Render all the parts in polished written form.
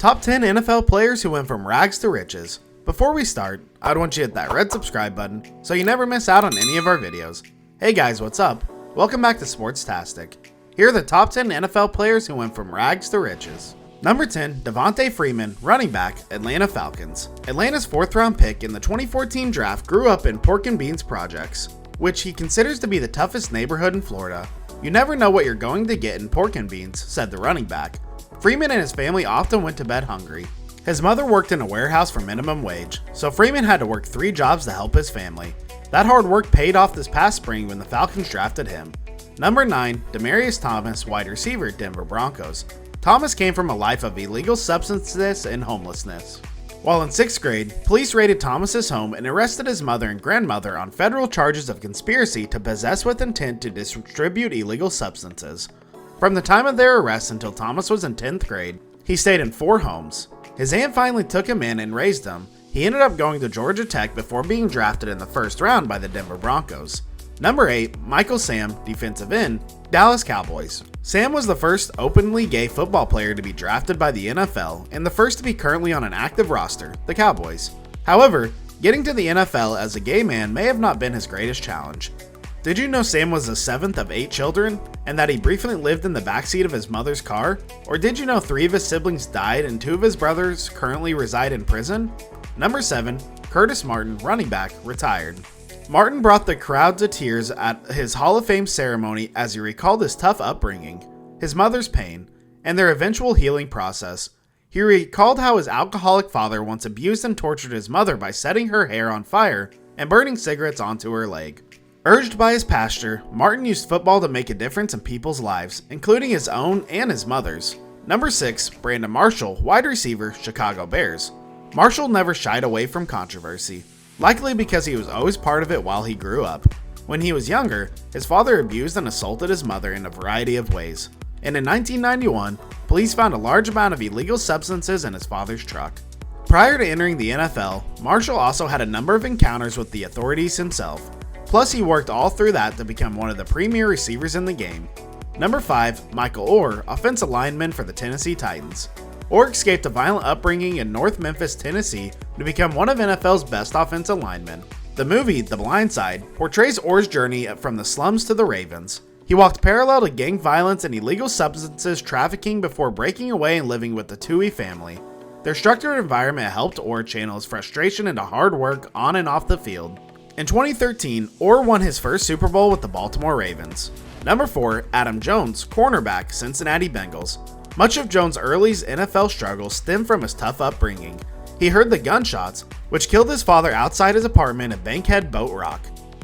Top 10 NFL players who went from rags to riches. Before we start, I'd want you to hit that red subscribe button so you never miss out on any of our videos. Hey guys, what's up? Welcome back to SporTastic. Here are the top 10 NFL players who went from rags to riches. Number 10, Devonta Freeman, running back, Atlanta Falcons. Atlanta's 4th round pick in the 2014 draft grew up in Pork and Beans projects, which he considers to be the toughest neighborhood in Florida. You never know what you're going to get in Pork and Beans, said the running back. Freeman and his family often went to bed hungry. His mother worked in a warehouse for minimum wage, so Freeman had to work 3 jobs to help his family. That hard work paid off this past spring when the Falcons drafted him. Number 9, Demaryius Thomas, wide receiver, Denver Broncos. Thomas came from a life of illegal substances and homelessness. While in 6th grade, police raided Thomas's home and arrested his mother and grandmother on federal charges of conspiracy to possess with intent to distribute illegal substances. From the time of their arrest until Thomas was in 10th grade, he stayed in 4 homes. His aunt finally took him in and raised him. He ended up going to Georgia Tech before being drafted in the 1st round by the Denver Broncos. Number 8, Michael Sam, defensive end, Dallas Cowboys. Sam was the first openly gay football player to be drafted by the NFL and the first to be currently on an active roster, the Cowboys. However, getting to the NFL as a gay man may have not been his greatest challenge. Did you know Sam was the 7th of 8 children, and that he briefly lived in the backseat of his mother's car? Or did you know 3 of his siblings died and 2 of his brothers currently reside in prison? Number 7, Curtis Martin, running back, retired. Martin brought the crowd to tears at his Hall of Fame ceremony as he recalled his tough upbringing, his mother's pain, and their eventual healing process. He recalled how his alcoholic father once abused and tortured his mother by setting her hair on fire and burning cigarettes onto her leg. Urged by his pastor, Martin used football to make a difference in people's lives, including his own and his mother's. Number 6, Brandon Marshall, wide receiver, Chicago Bears. Marshall never shied away from controversy, likely because he was always part of it while he grew up. When he was younger, his father abused and assaulted his mother in a variety of ways, and in 1991, police found a large amount of illegal substances in his father's truck. Prior to entering the NFL, Marshall also had a number of encounters with the authorities himself. Plus, he worked all through that to become one of the premier receivers in the game. Number 5, Michael Orr, offensive lineman for the Tennessee Titans. Orr escaped a violent upbringing in North Memphis, Tennessee to become one of NFL's best offensive linemen. The movie, The Blind Side, portrays Orr's journey from the slums to the Ravens. He walked parallel to gang violence and illegal substances trafficking before breaking away and living with the Toohey family. Their structured environment helped Orr channel his frustration into hard work on and off the field. In 2013, Orr won his first Super Bowl with the Baltimore Ravens. Number 4, Adam Jones, cornerback, Cincinnati Bengals. Much of Jones' early NFL struggles stemmed from his tough upbringing. He heard the gunshots, which killed his father outside his apartment in Bankhead, Boat Rock.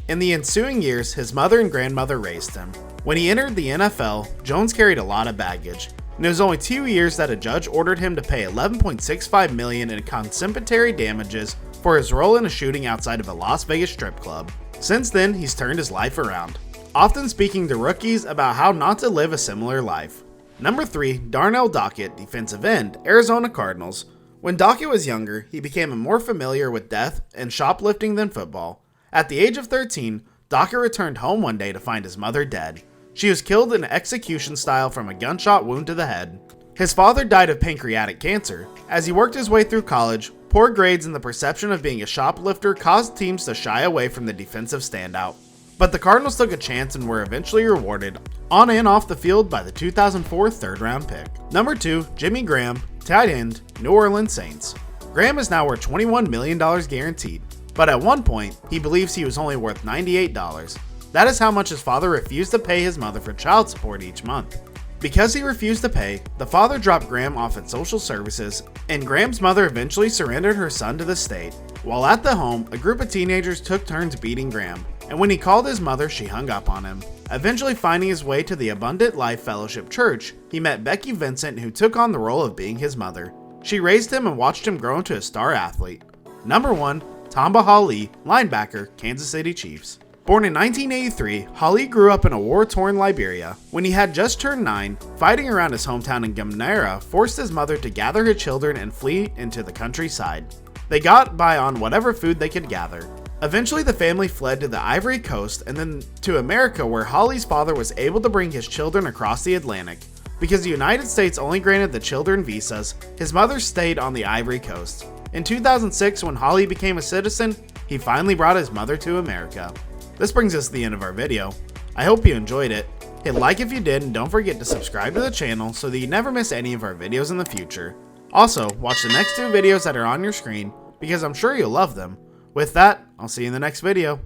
In the ensuing years, his mother and grandmother raised him. When he entered the NFL, Jones carried a lot of baggage, and it was only 2 years that a judge ordered him to pay $11.65 million in compensatory damages for his role in a shooting outside of a Las Vegas strip club. Since then, he's turned his life around, often speaking to rookies about how not to live a similar life. Number 3, Darnell Dockett, defensive end, Arizona Cardinals. When Dockett was younger, he became more familiar with death and shoplifting than football. At the age of 13, Dockett returned home one day to find his mother dead. She was killed in execution style from a gunshot wound to the head. His father died of pancreatic cancer. As he worked his way through college, poor grades and the perception of being a shoplifter caused teams to shy away from the defensive standout. But the Cardinals took a chance and were eventually rewarded on and off the field by the 2004 3rd round pick. Number 2, Jimmy Graham, tight end, New Orleans Saints. Graham is now worth $21 million guaranteed, but at one point, he believes he was only worth $98. That is how much his father refused to pay his mother for child support each month. Because he refused to pay, the father dropped Graham off at social services, and Graham's mother eventually surrendered her son to the state. While at the home, a group of teenagers took turns beating Graham, and when he called his mother, she hung up on him. Eventually finding his way to the Abundant Life Fellowship Church, he met Becky Vincent, who took on the role of being his mother. She raised him and watched him grow into a star athlete. Number 1, Tamba Hali, linebacker, Kansas City Chiefs. Born in 1983, Hali grew up in a war-torn Liberia. When he had just turned 9, fighting around his hometown in Gumnera forced his mother to gather her children and flee into the countryside. They got by on whatever food they could gather. Eventually, the family fled to the Ivory Coast and then to America, where Hali's father was able to bring his children across the Atlantic. Because the United States only granted the children visas, his mother stayed on the Ivory Coast. In 2006, when Holly became a citizen, he finally brought his mother to America. This brings us to the end of our video. I hope you enjoyed it. Hit like if you did, and don't forget to subscribe to the channel so that you never miss any of our videos in the future. Also, watch the next two videos that are on your screen because I'm sure you'll love them. With that, I'll see you in the next video.